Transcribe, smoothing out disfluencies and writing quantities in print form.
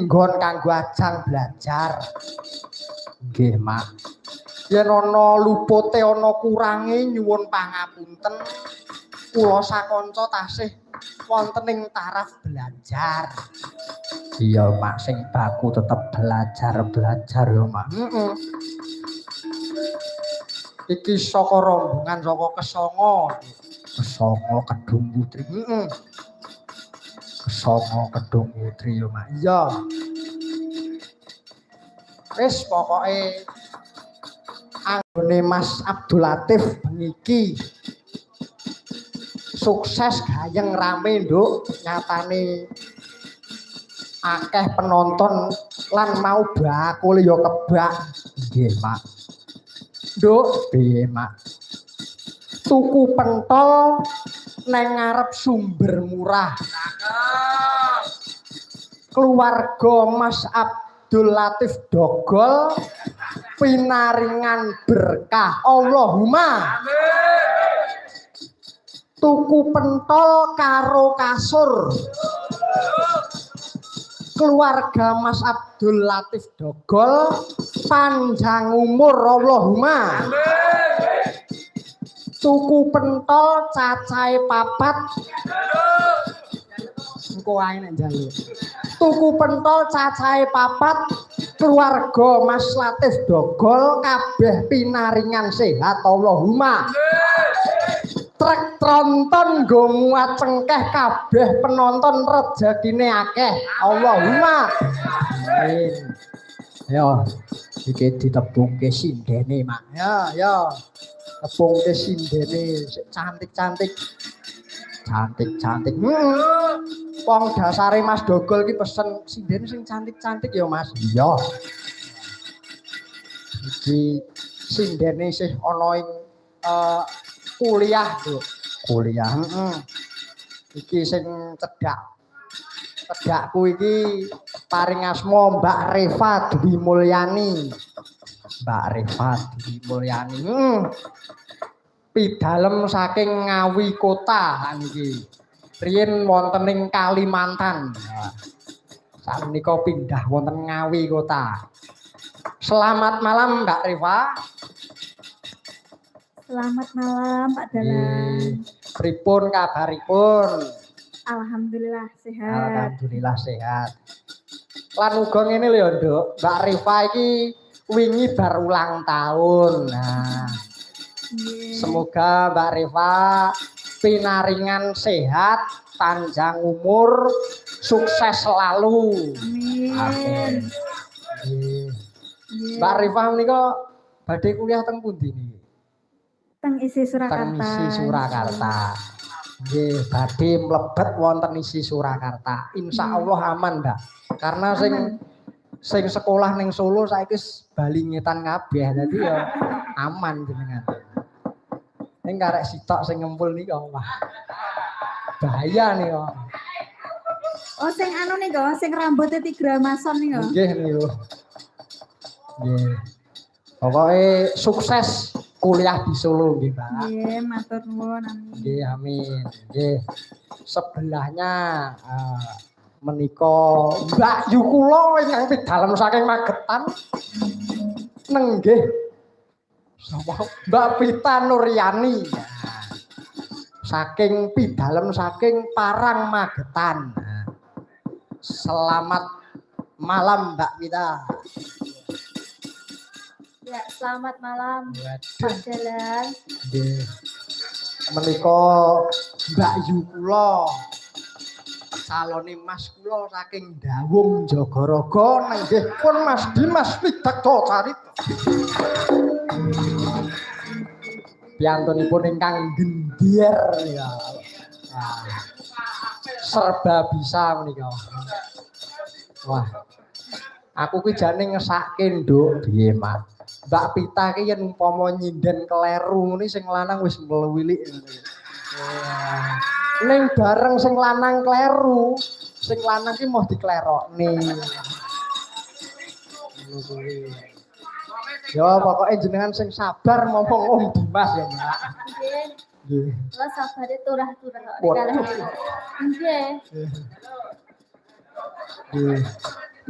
nggon kanggo ajang belajar. Nggih, Mak. Yen ana lupute ana kurange nyuwun pangapunten. Kula sakanca tasih wonten ing taraf belajar. Iya, Mak, sing baku tetep belajar ya, Mak. Heeh. Iki saka rombongan saka Kesanga Kedung Putri. Heeh. Kesanga Kedung Putri ya, Mak. Iya. Wis pokoke anggone Mas Abdul Latif bengi sukses gayeng rame, Nduk. Nyatane akeh penonton lan mau bakul ya kebak. Nggih, Mak. Nduk, piye, Mak? Tuku pentol neng ngarep Sumber Murah. Keluarga Mas Abdul Latif dogol pinaringan berkah. Allahumma amin. Tuku pentol karo kasur. Keluarga Mas Abdul Latif dogol panjang umur. Allahumma amin. Tuku pentol cacahe 4. Engko ae nek njaluk. Tuku pentol cacahe 4. Keluarga Mas Latif dogol kabeh pinaringan sehat. Allahumma trek tronton nggo muat cengkeh kabeh penonton rezekine akeh. Allahumma amin. Yo iki ditepungke sindene, Mak. Ya. Tepungke sindene cantik-cantik. Cantik-cantik. Wong dasare Mas Dogol iki pesen sindene sing cantik-cantik ya, Mas. Iya. Iki sindene isih ana ing kuliah, Bro. Kuliah. Iki sing cedhakku iki paring asma Mbak Reva Dwi Mulyani. Mbak Reva Dwi Mulyani. Pidalem saking Ngawi Kota niki. Riyen wonten ing Kalimantan. Sanika pindah wonten Ngawi Kota. Selamat malam Mbak Reva. Selamat malam Pak Dalan. Pripun kabaripun? Alhamdulillah sehat. Alhamdulillah sehat. Lan uga ngene lho, Nduk. Mbak Reva iki wingi bar ulang tahun. Nah. Semoga Mbak Reva pinaringan sehat, panjang umur, sukses selalu. Amin. Mbak Reva menika badhe kuliah teng pundi niki? Teng isi Surakarta. Teng isi Surakarta. Nggih, badhe mlebet wonten isi Surakarta. Insyaallah aman, Mbak. Karena sing sekolah ning Solo saiki bali ngetan kabeh. Dadi ya aman jenengan. Ning karek sitok sing ngempul nika wah. Bahaya nika. Oh, sing anu nika, sing rambutnya tigra mason nika. Nggih niku. Nggih. Pokoke sukses kuliah di Solo nggih, Pak. Nggih, matur nuwun amin. Nggih, amin. Nggih. Sebelahnya menika Mbak Yu kula ingkang pidalem saking Magetan. Nenggih. Sapa? Mbak Pita Nuryani. Saking pidalem saking Parang Magetan. Selamat malam Mbak Pita. Ya, selamat malam Pak Dalan. Nggih. Menika Mbak Yu kula salone Mas kula saking Dawung Jagaraga nenggih pun Mas Dimas Widakta Carita. Piyantunipun ingkang gendier ya. Serba bisa menika. Wah. Aku ki jane ngesake, Nduk, piye, Mak? Mbak Pita ki yen umpama nyinden kleru ngene sing lanang wis mlewilik. Ning bareng sing lanang kleru, sing lanang ki mau diklerokne. Ya pokoke jenengan sing sabar ngomong Om Dimas ya, Mbak. Nggih. Lah sabare turah-turah kok kalih. Nggih. Nggih.